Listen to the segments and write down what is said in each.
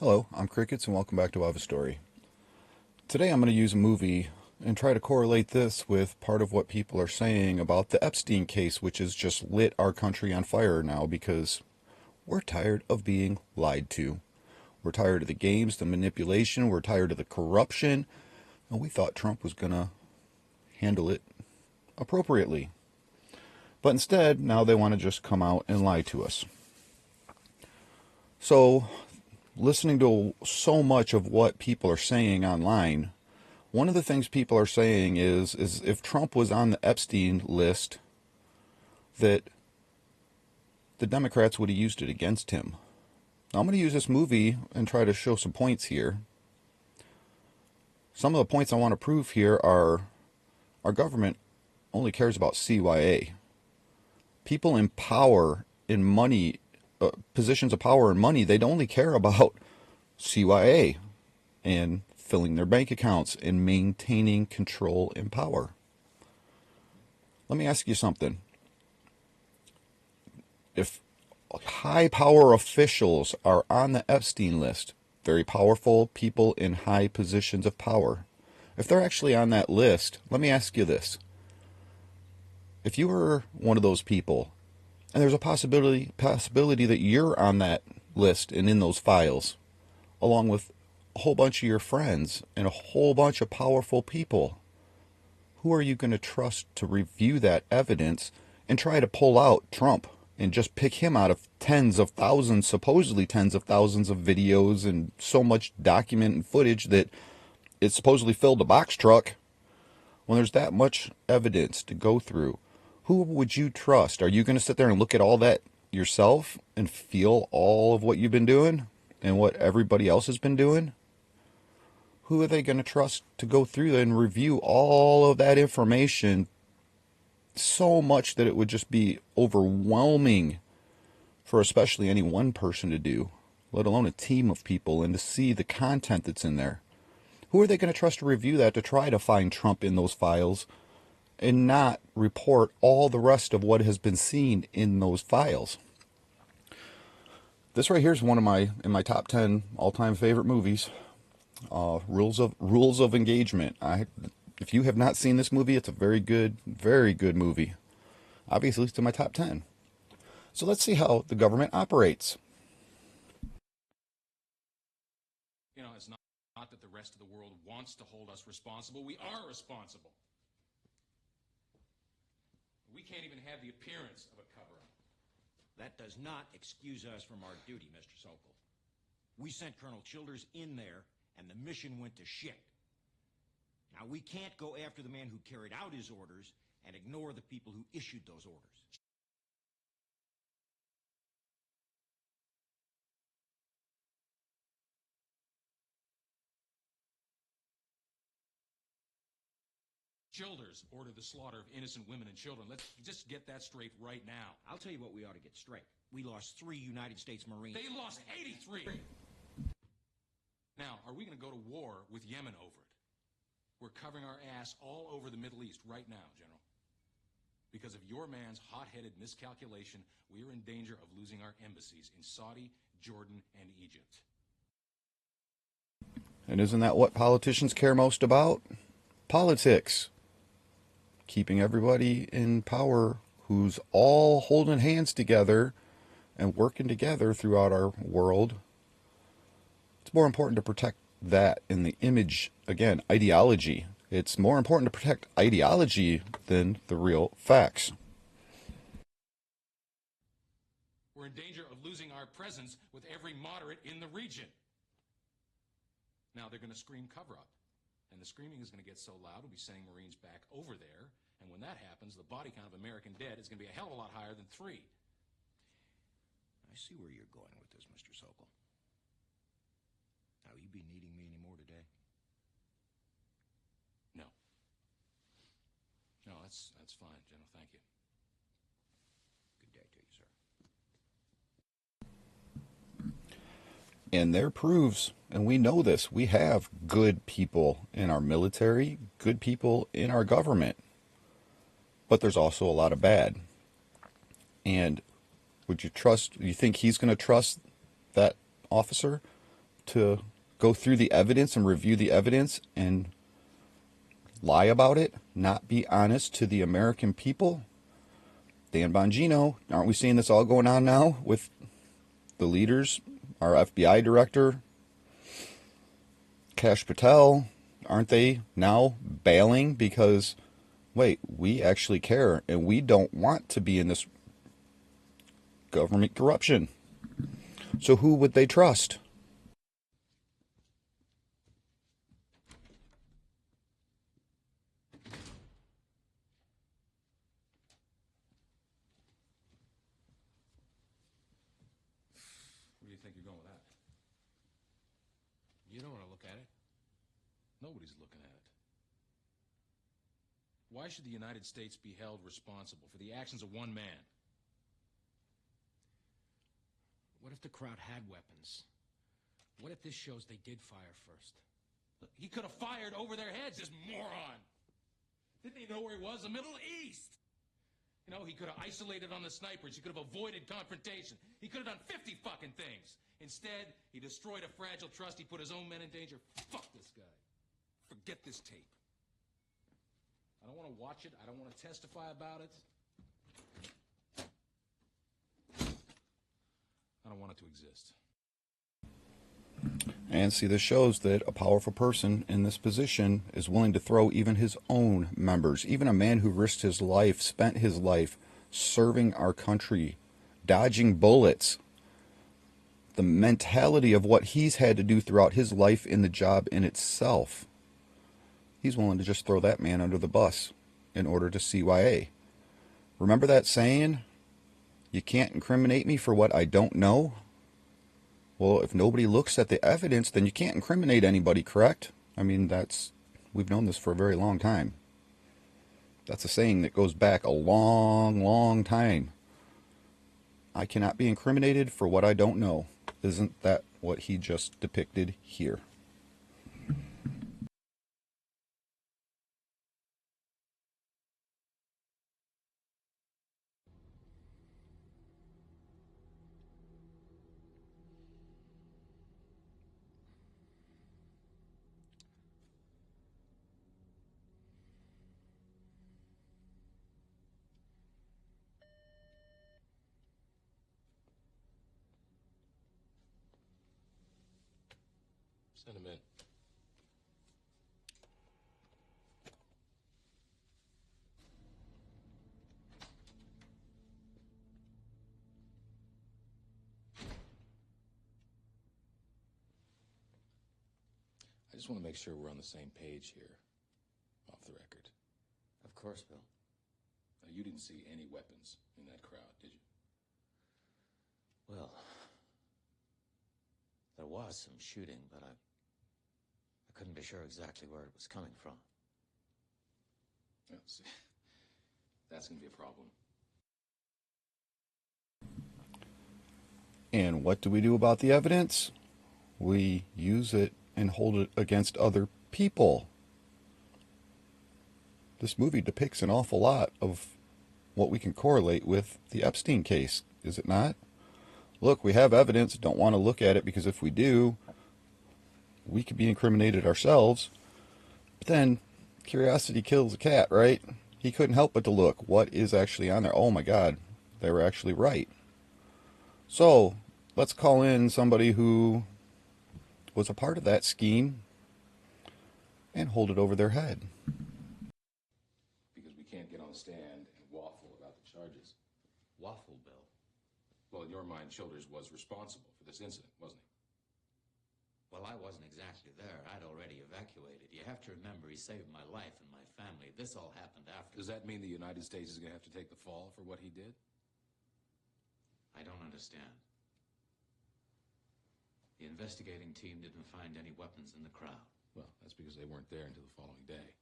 Hello, I'm Crickets and welcome back to I Have a Story. Today I'm going to use a movie and try to correlate this with part of what people are saying about the Epstein case, which has just lit our country on fire now because we're tired of being lied to. We're tired of the games, the manipulation, we're tired of the corruption, and we thought Trump was going to handle it appropriately. But instead, now they want to just come out and lie to us. So, listening to so much of what people are saying online, one of the things people are saying is if Trump was on the Epstein list, that the Democrats would have used it against him. Now, I'm going to use this movie and try to show some points here. Some of the points I want to prove here are our government only cares about CYA. People in power, in money, positions of power and money, they only care about CYA and filling their bank accounts and maintaining control and power. Let me ask you something. If high power officials are on the Epstein list, very powerful people in high positions of power, if they're actually on that list, let me ask you this. If you were one of those people, and there's a possibility that you're on that list and in those files, along with a whole bunch of your friends and a whole bunch of powerful people, who are you going to trust to review that evidence and try to pull out Trump and just pick him out of tens of thousands, supposedly tens of thousands of videos and so much document and footage that it supposedly filled a box truck? When there's that much evidence to go through, who would you trust? Are you going to sit there and look at all that yourself and feel all of what you've been doing and what everybody else has been doing? Who are they going to trust to go through and review all of that information so much that it would just be overwhelming for especially any one person to do, let alone a team of people, and to see the content that's in there? Who are they going to trust to review that, to try to find Trump in those files and not report all the rest of what has been seen in those files? This right here is one of in my top 10 all-time favorite movies. Rules of Engagement. If you have not seen this movie, it's a very good movie. Obviously, it's in my top 10. So let's see how the government operates. You know, it's not that the rest of the world wants to hold us responsible. We are responsible. We can't even have the appearance of a cover-up. That does not excuse us from our duty, Mr. Sokol. We sent Colonel Childers in there, and the mission went to shit. Now, we can't go after the man who carried out his orders and ignore the people who issued those orders. Childers ordered the slaughter of innocent women and children. Let's just get that straight right now. I'll tell you what we ought to get straight. We lost 3 United States Marines. They lost 83. Now, are we going to go to war with Yemen over it? We're covering our ass all over the Middle East right now, General. Because of your man's hot-headed miscalculation, we are in danger of losing our embassies in Saudi, Jordan, and Egypt. And isn't that what politicians care most about? Politics. Keeping everybody in power who's all holding hands together and working together throughout our world. It's more important to protect that in the image, again, ideology. It's more important to protect ideology than the real facts. We're in danger of losing our presence with every moderate in the region. Now they're going to scream cover up. And the screaming is going to get so loud, we'll be sending Marines back over there. And when that happens, the body count of American dead is going to be a hell of a lot higher than 3. I see where you're going with this, Mr. Sokol. Now, you be needing me anymore today? No. No, that's fine, General. Thank you. Good day to you, sir. And there proves, and we know this, we have good people in our military, good people in our government. But there's also a lot of bad. And would you think he's going to trust that officer to go through the evidence and review the evidence and lie about it, not be honest to the American people? Dan Bongino, aren't we seeing this all going on now with the leaders, our FBI director, Kash Patel? Aren't they now bailing because, wait, we actually care and we don't want to be in this government corruption? So who would they trust? Where do you think you're going with that? You don't want to look at it. Nobody's looking at it. Why should the United States be held responsible for the actions of one man? What if the crowd had weapons? What if this shows they did fire first? He could have fired over their heads, this moron. Didn't he know where he was? The Middle East. You know, he could have isolated on the snipers. He could have avoided confrontation. He could have done 50 fucking things. Instead, he destroyed a fragile trust. He put his own men in danger. Fuck this guy. Forget this tape. I don't want to watch it. I don't want to testify about it. I don't want it to exist. And see, this shows that a powerful person in this position is willing to throw even his own members, even a man who risked his life, spent his life serving our country, dodging bullets. The mentality of what he's had to do throughout his life in the job in itself. He's willing to just throw that man under the bus in order to CYA. Remember that saying, you can't incriminate me for what I don't know? Well, if nobody looks at the evidence, then you can't incriminate anybody, correct? I mean, we've known this for a very long time. That's a saying that goes back a long, long time. I cannot be incriminated for what I don't know. Isn't that what he just depicted here? Send him in. I just want to make sure we're on the same page here, off the record. Of course, Bill. Now, you didn't see any weapons in that crowd, did you? Well, there was some shooting, but I couldn't be sure exactly where it was coming from. Yeah, see, that's going to be a problem. And what do we do about the evidence? We use it and hold it against other people. This movie depicts an awful lot of what we can correlate with the Epstein case, is it not? Look, we have evidence, don't want to look at it because if we do, we could be incriminated ourselves. But then, curiosity kills a cat, right? He couldn't help but to look. What is actually on there? Oh my God, they were actually right. So, let's call in somebody who was a part of that scheme and hold it over their head. Because we can't get on the stand and waffle about the charges. Waffle, Bill. Well, in your mind, Childers was responsible for this incident, wasn't he? Well, I wasn't exactly there. I'd already evacuated. You have to remember, he saved my life and my family. This all happened after. Does that mean the United States is going to have to take the fall for what he did? I don't understand. The investigating team didn't find any weapons in the crowd. Well, that's because they weren't there until the following day.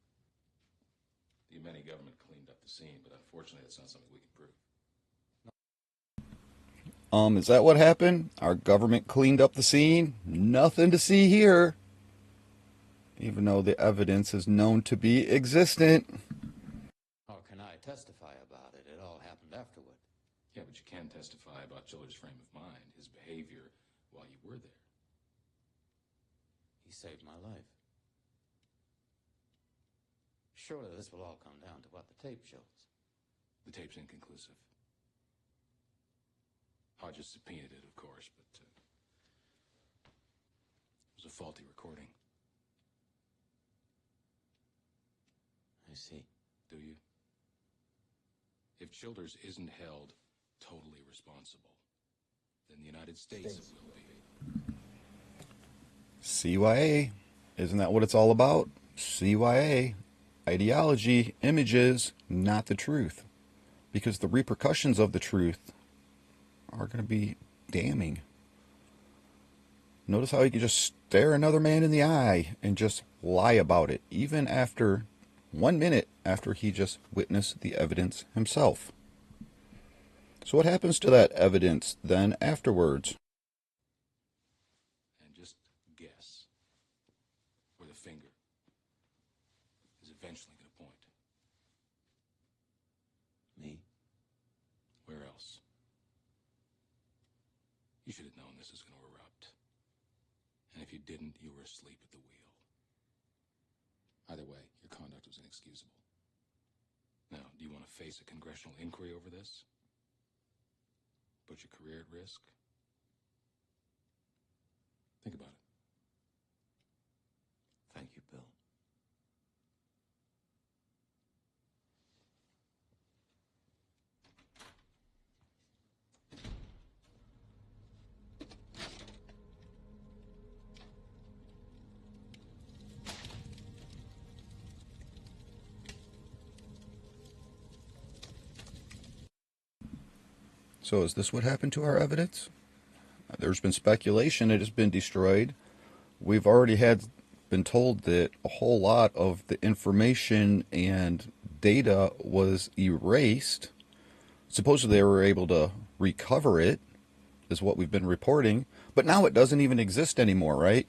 The Yemeni government cleaned up the scene, but unfortunately that's not something we can prove. Is that what happened? Our government cleaned up the scene? Nothing to see here. Even though the evidence is known to be existent. How can I testify about it? It all happened afterward. Yeah, but you can testify about Childers' frame of mind, his behavior while you were there. He saved my life. Surely this will all come down to what the tape shows. The tape's inconclusive. Hodges subpoenaed it, of course, but it was a faulty recording. I see. Do you? If Childers isn't held totally responsible, then the United States will be. CYA. Isn't that what it's all about? CYA. Ideology, images, not the truth. Because the repercussions of the truth are going to be damning. Notice how he can just stare another man in the eye and just lie about it, even after 1 minute after he just witnessed the evidence himself. So what happens to that evidence then afterwards? And just guess where the finger is eventually going to point. Me? Where else? You should have known this was going to erupt. And if you didn't, you were asleep at the wheel. Either way, your conduct was inexcusable. Now, do you want to face a congressional inquiry over this? Put your career at risk? Think about it. Thank you, Bill. So is this what happened to our evidence? There's been speculation it has been destroyed. We've already been told that a whole lot of the information and data was erased. Supposedly they were able to recover it, is what we've been reporting, but now it doesn't even exist anymore, right?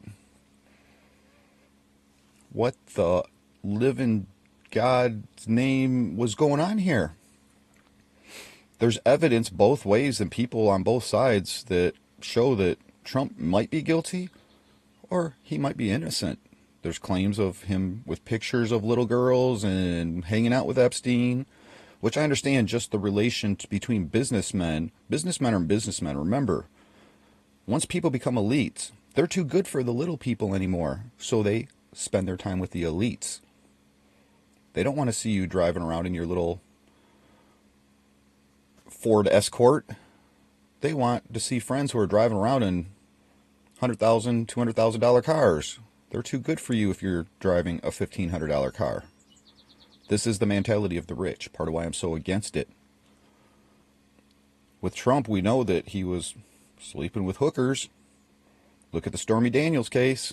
What the living God's name was going on here? There's evidence both ways and people on both sides that show that Trump might be guilty or he might be innocent. There's claims of him with pictures of little girls and hanging out with Epstein, which I understand just the relation between businessmen. Businessmen are businessmen. Remember, once people become elites, they're too good for the little people anymore, so they spend their time with the elites. They don't want to see you driving around in your little Ford Escort. They want to see friends who are driving around in $100,000, $200,000 cars. They're too good for you if you're driving a $1,500 car. This is the mentality of the rich, part of why I'm so against it. With Trump, we know that he was sleeping with hookers. Look at the Stormy Daniels case.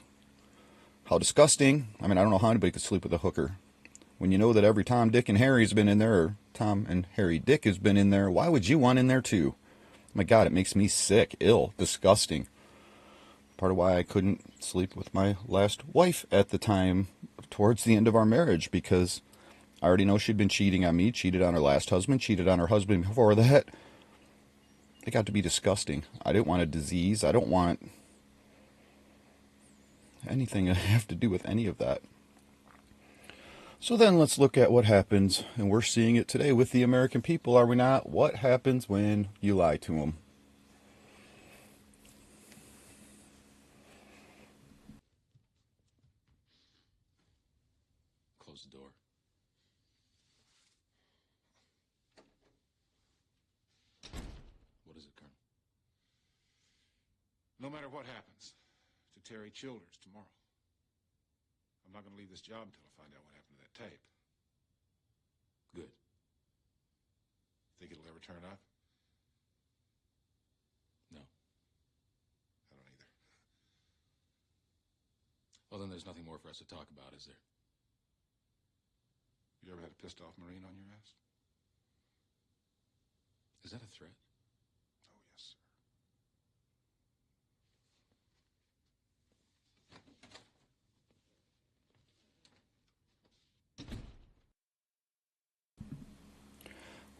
How disgusting. I mean, I don't know how anybody could sleep with a hooker. When you know that every Tom, Dick, and Harry's been in there, or Tom and Harry Dick has been in there, why would you want in there too? My God, it makes me sick, ill, disgusting. Part of why I couldn't sleep with my last wife at the time, towards the end of our marriage, because I already know she'd been cheating on me, cheated on her last husband, cheated on her husband before that. It got to be disgusting. I didn't want a disease. I don't want anything to have to do with any of that. So then let's look at what happens, and we're seeing it today with the American people, are we not? What happens when you lie to them? Close the door. What is it, Colonel? No matter what happens to Terry Childers tomorrow, I'm not going to leave this job until I find out what happened to that tape. Good. Think it'll ever turn up? No. I don't either. Well, then there's nothing more for us to talk about, is there? You ever had a pissed off Marine on your ass? Is that a threat? Oh, yes, sir.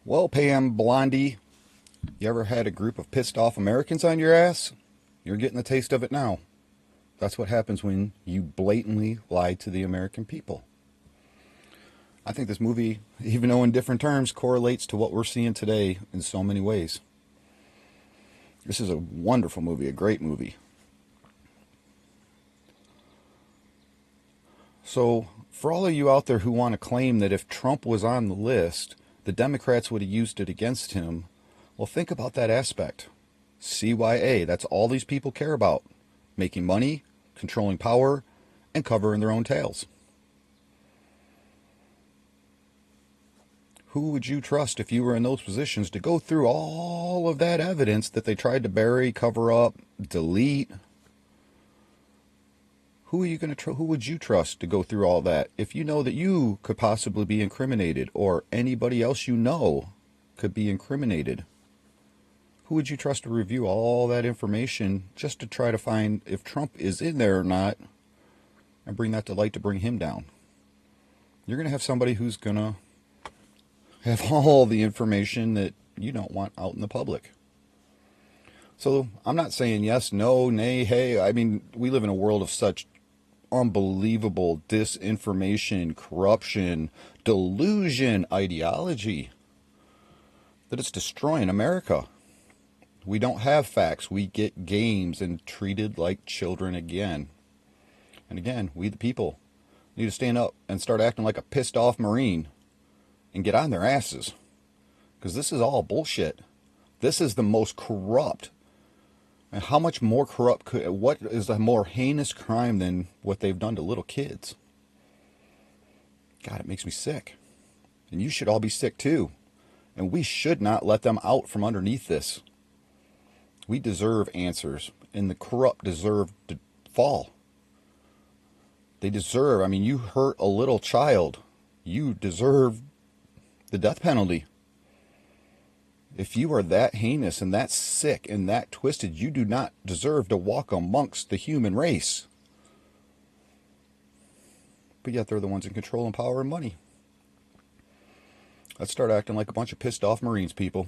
Well, Pam Blondie, you ever had a group of pissed off Americans on your ass? You're getting the taste of it now. That's what happens when you blatantly lie to the American people. I think this movie, even though in different terms, correlates to what we're seeing today in so many ways. This is a wonderful movie, a great movie. So, for all of you out there who want to claim that if Trump was on the list, the Democrats would have used it against him, well, think about that aspect. CYA, that's all these people care about. Making money, controlling power, and covering their own tails. Who would you trust if you were in those positions to go through all of that evidence that they tried to bury, cover up, delete? Who would you trust to go through all that if you know that you could possibly be incriminated or anybody else you know could be incriminated? Who would you trust to review all that information just to try to find if Trump is in there or not and bring that to light to bring him down? You're going to have somebody who's going to have all the information that you don't want out in the public. So I'm not saying yes, no, nay, hey. I mean, we live in a world of such unbelievable disinformation, corruption, delusion, ideology that it's destroying America. We don't have facts. We get games and treated like children again. And again, we the people need to stand up and start acting like a pissed off Marine and get on their asses. Because this is all bullshit. This is the most corrupt. And how much more corrupt what is a more heinous crime than what they've done to little kids? God, it makes me sick. And you should all be sick too. And we should not let them out from underneath this. We deserve answers, and the corrupt deserve to fall. They deserve, I mean, you hurt a little child, you deserve the death penalty. If you are that heinous and that sick and that twisted, you do not deserve to walk amongst the human race. But yet they're the ones in control and power and money. Let's start acting like a bunch of pissed off Marines, people.